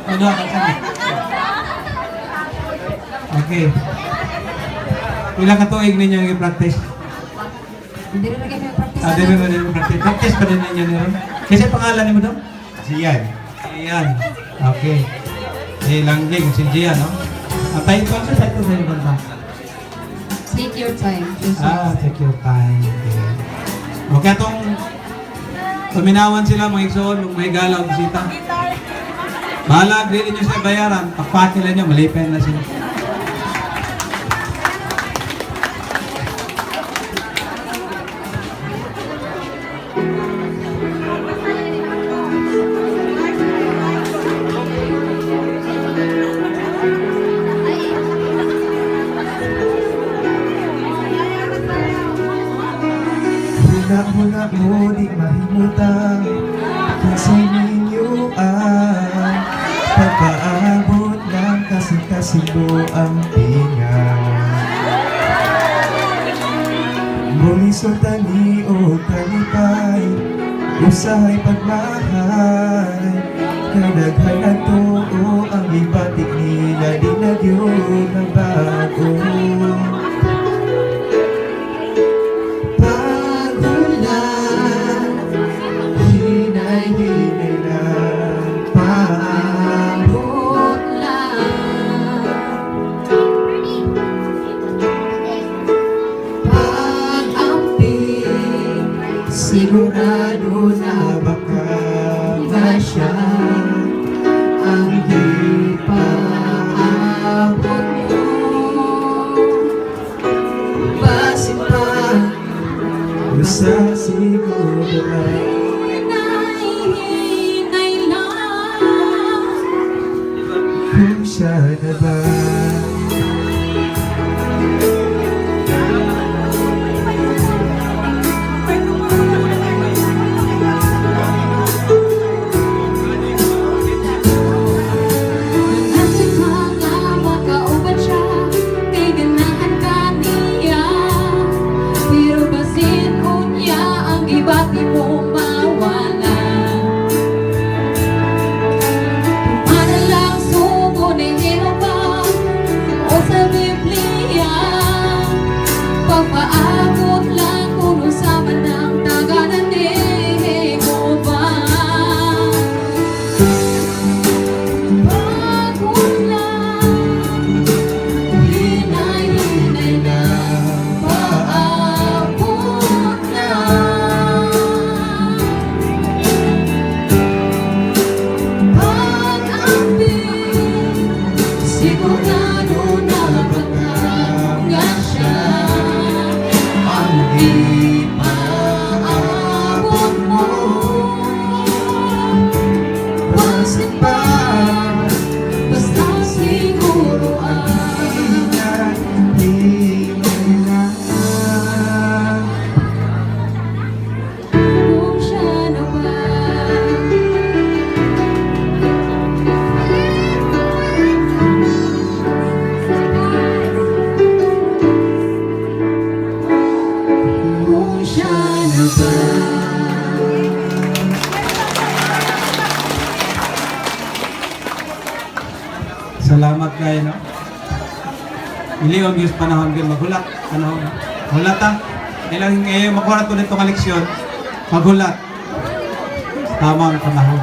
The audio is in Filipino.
Ano, kasama? Okay. Ilang katuig ninyo i-practice? Hindi rin lagi may practice. Di ba rin practice? Practice pa din ninyo niyo? Kasi pangalan mo doon? Si Yan. Iyan. Okay. Langging, si Gian, no? Ang title sa title sa inyo ba? Take your time. Take your time. Okay. Okay, itong tuminawan sila mga igsoon, may galaw, bisita. Bahala, grili nyo sa bayaran, pakpakila nyo, malipin na sila. Hula-hula mo di mahimutan kasi ninyo ang pagpaabot ng kasi-kasibo ang tinga. Muli sultani o kalipay, usahay pagmahal, kadaghan na to o ang ibatik nila di na yun ang bago. Sigurado na baka ba siya ang di paabot mo? Basin pa sa siguro Hinay lang kung siya na ba? Salamat kayo, no? Iliyon yung panahon kayo maghulat. Panahon. Hulat ha? Ilang makuha na ito nitong leksyon. Maghulat. Tamang panahon.